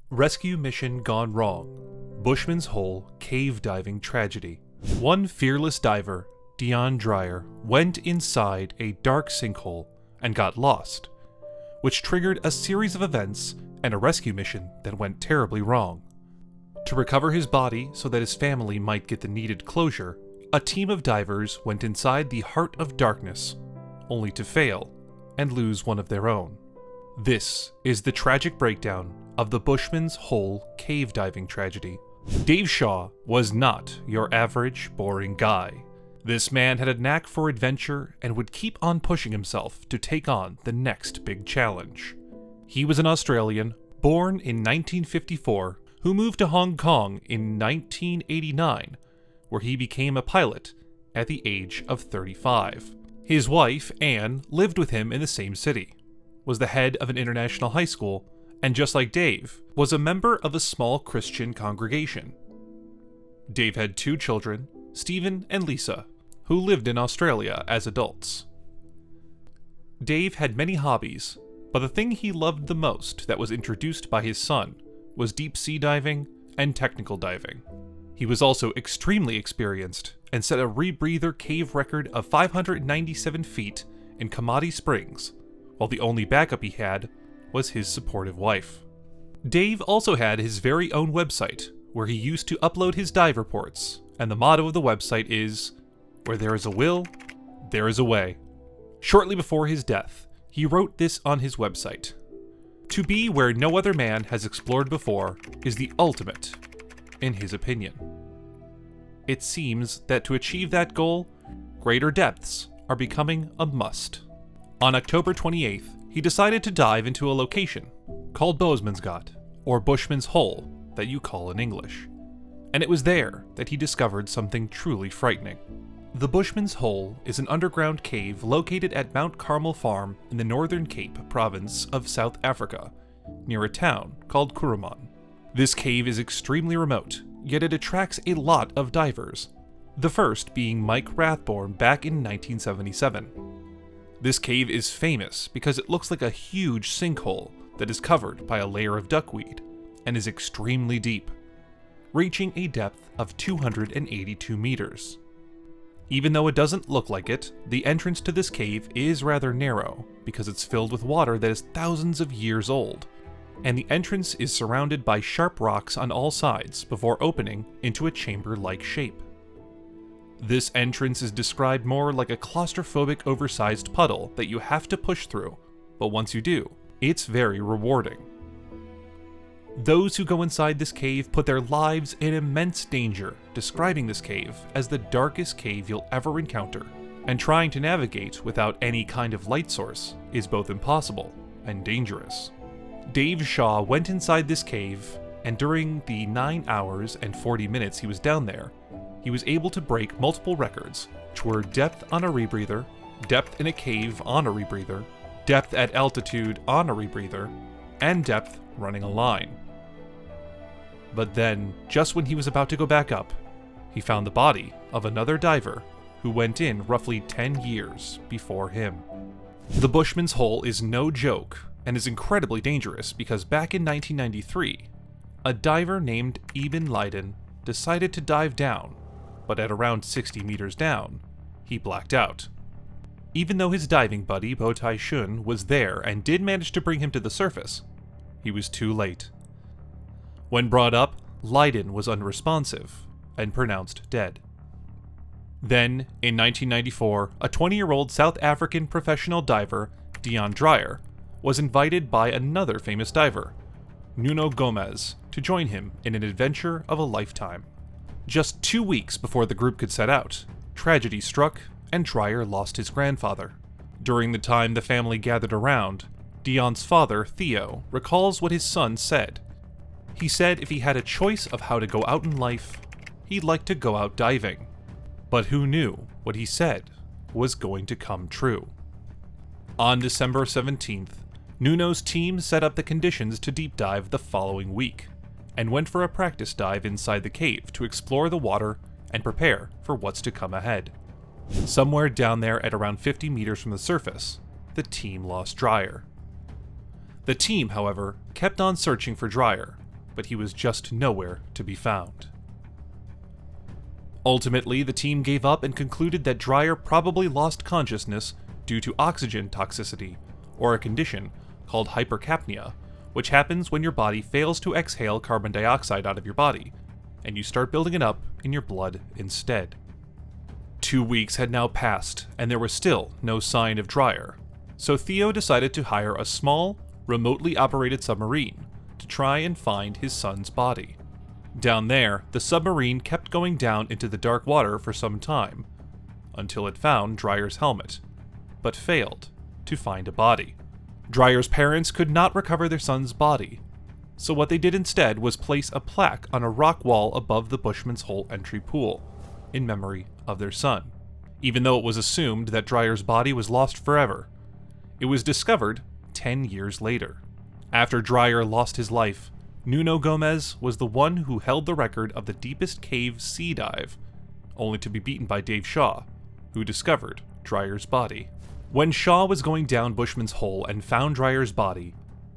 Rescue mission gone wrong. Bushman's Hole cave diving tragedy. One fearless diver, Dion Dreyer, went inside a dark sinkhole and got lost, which triggered a series of events and a rescue mission that went terribly wrong. To recover his body so that his family might get the needed closure, a team of divers went inside the heart of darkness, only to fail and lose one of their own. This is the tragic breakdown of the Bushman's Hole cave diving tragedy. Dave Shaw was not your average boring guy. This man had a knack for adventure and would keep on pushing himself to take on the next big challenge. He was an Australian, born in 1954, who moved to Hong Kong in 1989, where he became a pilot at the age of 35. His wife, Anne, lived with him in the same city, was the head of an international high school, and just like Dave, was a member of a small Christian congregation. Dave had two children, Stephen and Lisa, who lived in Australia as adults. Dave had many hobbies, but the thing he loved the most that was introduced by his son was deep sea diving and technical diving. He was also extremely experienced and set a rebreather cave record of 597 feet in Kamadi Springs, while the only backup he had was his supportive wife. Dave also had his very own website, where he used to upload his dive reports, and the motto of the website is, "Where there is a will, there is a way." Shortly before his death, he wrote this on his website: "To be where no other man has explored before is the ultimate, in his opinion." It seems that to achieve that goal, greater depths are becoming a must. On October 28th, he decided to dive into a location called Boesmansgat, or Bushman's Hole, that you call in English. And it was there that he discovered something truly frightening. The Bushman's Hole is an underground cave located at Mount Carmel Farm in the Northern Cape province of South Africa, near a town called Kuruman. This cave is extremely remote, yet it attracts a lot of divers, the first being Mike Rathborne back in 1977. This cave is famous because it looks like a huge sinkhole that is covered by a layer of duckweed and is extremely deep, reaching a depth of 282 meters. Even though it doesn't look like it, the entrance to this cave is rather narrow because it's filled with water that is thousands of years old, and the entrance is surrounded by sharp rocks on all sides before opening into a chamber-like shape. This entrance is described more like a claustrophobic oversized puddle that you have to push through, but once you do, it's very rewarding. Those who go inside this cave put their lives in immense danger, describing this cave as the darkest cave you'll ever encounter, and trying to navigate without any kind of light source is both impossible and dangerous. Dave Shaw went inside this cave, and during the 9 hours and 40 minutes he was down there, he was able to break multiple records, which were depth on a rebreather, depth in a cave on a rebreather, depth at altitude on a rebreather, and depth running a line. But then, just when he was about to go back up, he found the body of another diver who went in roughly 10 years before him. The Bushman's Hole is no joke and is incredibly dangerous because back in 1993, a diver named Eben Leiden decided to dive down, but at around 60 meters down, he blacked out. Even though his diving buddy Bo Tai Shun was there and did manage to bring him to the surface, he was too late. When brought up, Leiden was unresponsive and pronounced dead. Then, in 1994, a 20-year-old South African professional diver, Dion Dreyer, was invited by another famous diver, Nuno Gomes, to join him in an adventure of a lifetime. Just 2 weeks before the group could set out, tragedy struck and Dreyer lost his grandfather. During the time the family gathered around, Dion's father, Theo, recalls what his son said. He said if he had a choice of how to go out in life, he'd like to go out diving. But who knew what he said was going to come true? On December 17th, Nuno's team set up the conditions to deep dive the following week, and went for a practice dive inside the cave to explore the water and prepare for what's to come ahead. Somewhere down there at around 50 meters from the surface, the team lost Dreyer. The team, however, kept on searching for Dreyer, but he was just nowhere to be found. Ultimately, the team gave up and concluded that Dreyer probably lost consciousness due to oxygen toxicity, or a condition called hypercapnia, which happens when your body fails to exhale carbon dioxide out of your body, and you start building it up in your blood instead. 2 weeks had now passed, and there was still no sign of Dreyer, so Theo decided to hire a small, remotely operated submarine to try and find his son's body. Down there, the submarine kept going down into the dark water for some time, until it found Dreyer's helmet, but failed to find a body. Dreyer's parents could not recover their son's body, so what they did instead was place a plaque on a rock wall above the Bushman's Hole entry pool, in memory of their son. Even though it was assumed that Dreyer's body was lost forever, it was discovered 10 years later. After Dreyer lost his life, Nuno Gomez was the one who held the record of the deepest cave sea dive, only to be beaten by Dave Shaw, who discovered Dreyer's body. When Shaw was going down Bushman's Hole and found Dreyer's body,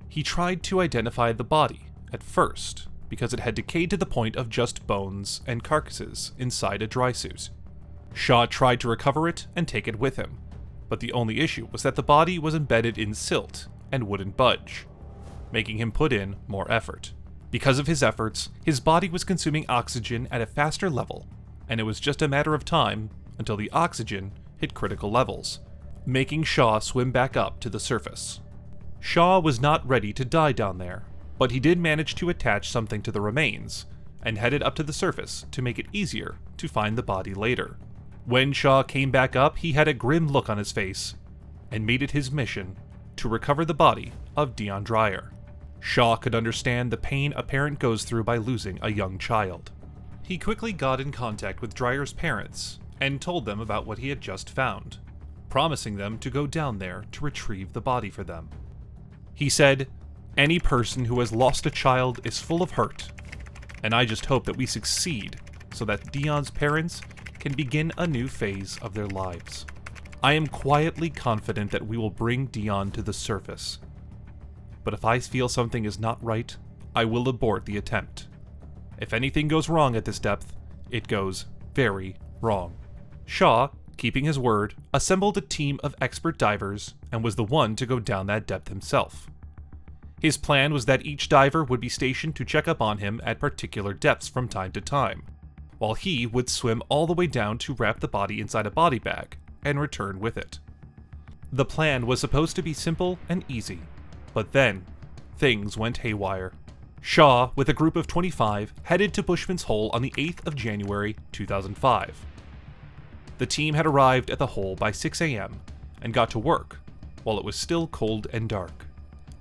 he tried to identify the body at first, because it had decayed to the point of just bones and carcasses inside a dry suit. Shaw tried to recover it and take it with him, but the only issue was that the body was embedded in silt and wouldn't budge, making him put in more effort. Because of his efforts, his body was consuming oxygen at a faster level, and it was just a matter of time until the oxygen hit critical levels, making Shaw swim back up to the surface. Shaw was not ready to die down there, but he did manage to attach something to the remains, and headed up to the surface to make it easier to find the body later. When Shaw came back up, he had a grim look on his face, and made it his mission to recover the body of Dion Dreyer. Shaw could understand the pain a parent goes through by losing a young child. He quickly got in contact with Dreyer's parents and told them about what he had just found, promising them to go down there to retrieve the body for them. He said, "Any person who has lost a child is full of hurt, and I just hope that we succeed so that Dion's parents can begin a new phase of their lives. I am quietly confident that we will bring Dion to the surface. But if I feel something is not right, I will abort the attempt. If anything goes wrong at this depth, it goes very wrong." Shaw, keeping his word, assembled a team of expert divers and was the one to go down that depth himself. His plan was that each diver would be stationed to check up on him at particular depths from time to time, while he would swim all the way down to wrap the body inside a body bag and return with it. The plan was supposed to be simple and easy, but then, things went haywire. Shaw, with a group of 25, headed to Bushman's Hole on the 8th of January, 2005. The team had arrived at the hole by 6 a.m. and got to work while it was still cold and dark.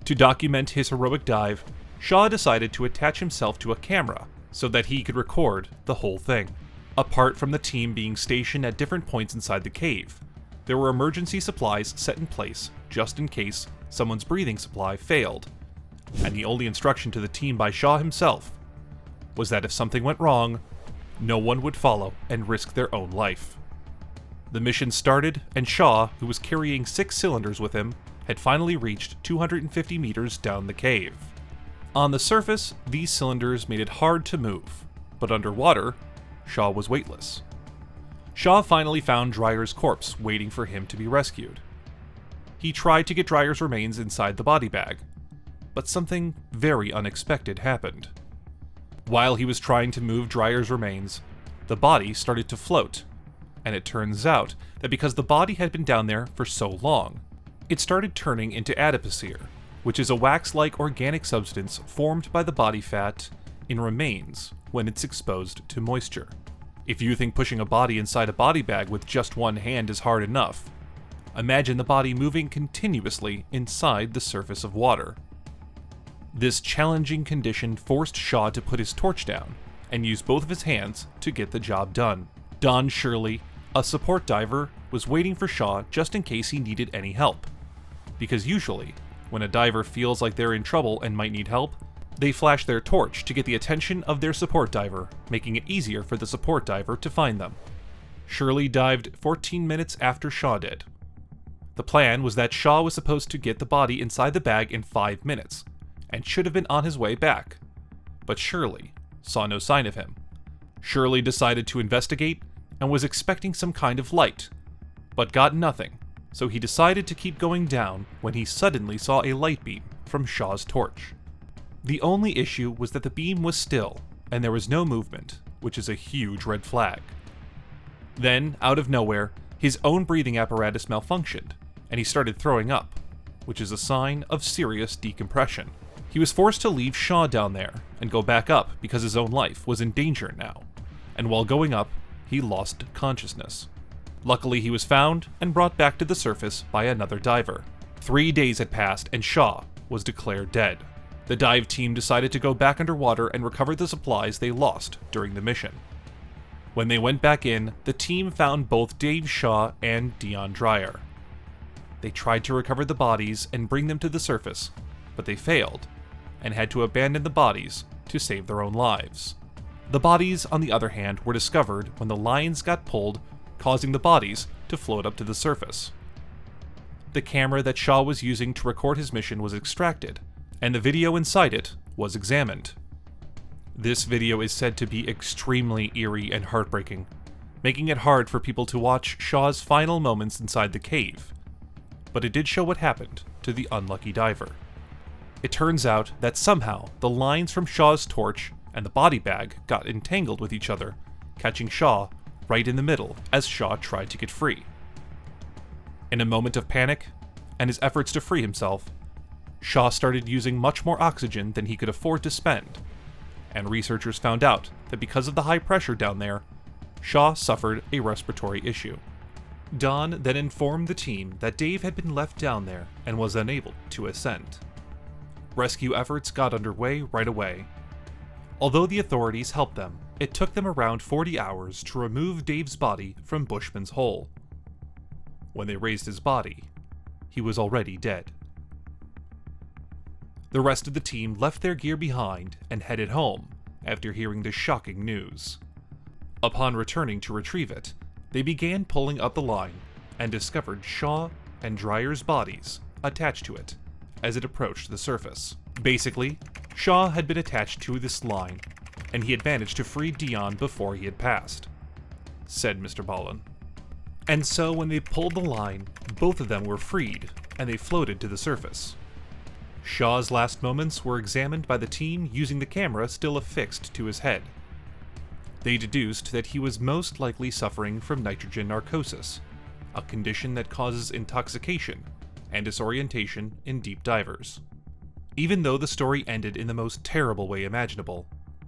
To document his heroic dive, Shaw decided to attach himself to a camera so that he could record the whole thing. Apart from the team being stationed at different points inside the cave, there were emergency supplies set in place just in case someone's breathing supply failed, and the only instruction to the team by Shaw himself was that if something went wrong, no one would follow and risk their own life. The mission started, and Shaw, who was carrying 6 cylinders with him, had finally reached 250 meters down the cave. On the surface, these cylinders made it hard to move, but underwater, Shaw was weightless. Shaw finally found Dreyer's corpse waiting for him to be rescued. He tried to get Dreyer's remains inside the body bag, but something very unexpected happened. While he was trying to move Dreyer's remains, the body started to float, and it turns out that because the body had been down there for so long, it started turning into adipocere, which is a wax-like organic substance formed by the body fat in remains when it's exposed to moisture. If you think pushing a body inside a body bag with just one hand is hard enough, imagine the body moving continuously inside the surface of water. This challenging condition forced Shaw to put his torch down and use both of his hands to get the job done. Don Shirley, a support diver, was waiting for Shaw just in case he needed any help, because usually, when a diver feels like they're in trouble and might need help, they flash their torch to get the attention of their support diver, making it easier for the support diver to find them. Shirley dived 14 minutes after Shaw did. The plan was that Shaw was supposed to get the body inside the bag in 5 minutes, and should have been on his way back. but Shirley saw no sign of him. Shirley decided to investigate and was expecting some kind of light, but got nothing, so he decided to keep going down when he suddenly saw a light beam from Shaw's torch. The only issue was that the beam was still, and there was no movement, which is a huge red flag. Then, out of nowhere, his own breathing apparatus malfunctioned, and he started throwing up, which is a sign of serious decompression. He was forced to leave Shaw down there and go back up because his own life was in danger now, and while going up, he lost consciousness. Luckily, he was found and brought back to the surface by another diver. 3 days had passed and Shaw was declared dead. The dive team decided to go back underwater and recover the supplies they lost during the mission. When they went back in, the team found both Dave Shaw and Dion Dreyer. They tried to recover the bodies and bring them to the surface, but they failed, and had to abandon the bodies to save their own lives. The bodies, on the other hand, were discovered when the lines got pulled, causing the bodies to float up to the surface. The camera that Shaw was using to record his mission was extracted, and the video inside it was examined. This video is said to be extremely eerie and heartbreaking, making it hard for people to watch Shaw's final moments inside the cave. But it did show what happened to the unlucky diver. It turns out that somehow the lines from Shaw's torch and the body bag got entangled with each other, catching Shaw right in the middle as Shaw tried to get free. In a moment of panic, and his efforts to free himself, Shaw started using much more oxygen than he could afford to spend, and researchers found out that because of the high pressure down there, Shaw suffered a respiratory issue. Don then informed the team that Dave had been left down there and was unable to ascend. Rescue efforts got underway right away. Although the authorities helped them, it took them around 40 hours to remove Dave's body from Bushman's hole. When they raised his body, he was already dead. The rest of the team left their gear behind and headed home after hearing the shocking news. Upon returning to retrieve it, they began pulling up the line and discovered Shaw and Dreyer's bodies attached to it as it approached the surface. Basically, Shaw had been attached to this line, and he had managed to free Dion before he had passed, said Mr. Ballin. And so when they pulled the line, both of them were freed, and they floated to the surface. Shaw's last moments were examined by the team using the camera still affixed to his head. They deduced that he was most likely suffering from nitrogen narcosis, a condition that causes intoxication and disorientation in deep divers. Even though the story ended in the most terrible way imaginable,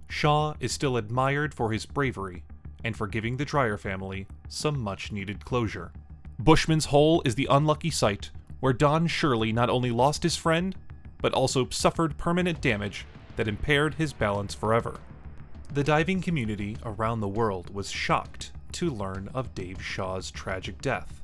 Shaw is still admired for his bravery and for giving the Dreyer family some much-needed closure. Bushman's Hole is the unlucky site where Don Shirley not only lost his friend, but also suffered permanent damage that impaired his balance forever. The diving community around the world was shocked to learn of Dave Shaw's tragic death.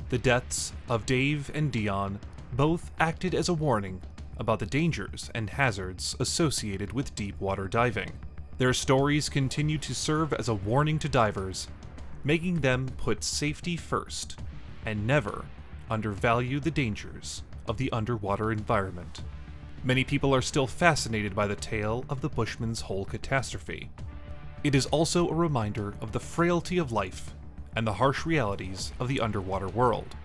The deaths of Dave and Dion both acted as a warning about the dangers and hazards associated with deep water diving. Their stories continue to serve as a warning to divers, making them put safety first and never undervalue the dangers of the underwater environment. Many people are still fascinated by the tale of the Bushman's Hole catastrophe. It is also a reminder of the frailty of life and the harsh realities of the underwater world.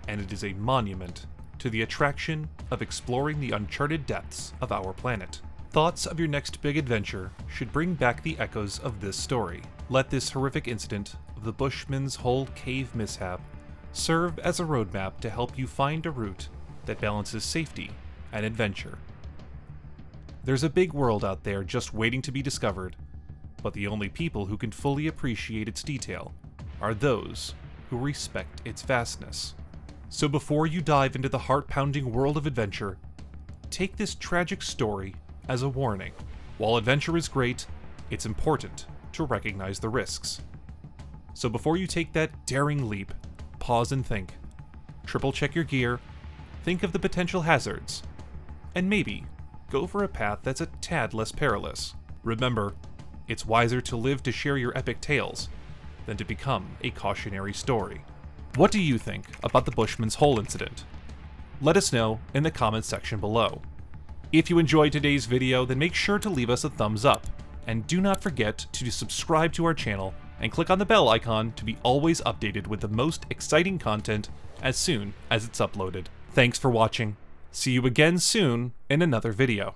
And it is a monument to the attraction of exploring the uncharted depths of our planet. Thoughts of your next big adventure should bring back the echoes of this story. Let this horrific incident of the Bushman's Hole cave mishap serve as a roadmap to help you find a route that balances safety and adventure. There's a big world out there just waiting to be discovered, but the only people who can fully appreciate its detail are those who respect its vastness. So before you dive into the heart-pounding world of adventure, take this tragic story as a warning. While adventure is great, it's important to recognize the risks. So before you take that daring leap, pause and think. Triple-check your gear, think of the potential hazards, and maybe go for a path that's a tad less perilous. Remember, it's wiser to live to share your epic tales than to become a cautionary story. What do you think about the Bushman's Hole incident? Let us know in the comments section below. If you enjoyed today's video, then make sure to leave us a thumbs up, and do not forget to subscribe to our channel and click on the bell icon to be always updated with the most exciting content as soon as it's uploaded. Thanks for watching. See you again soon in another video.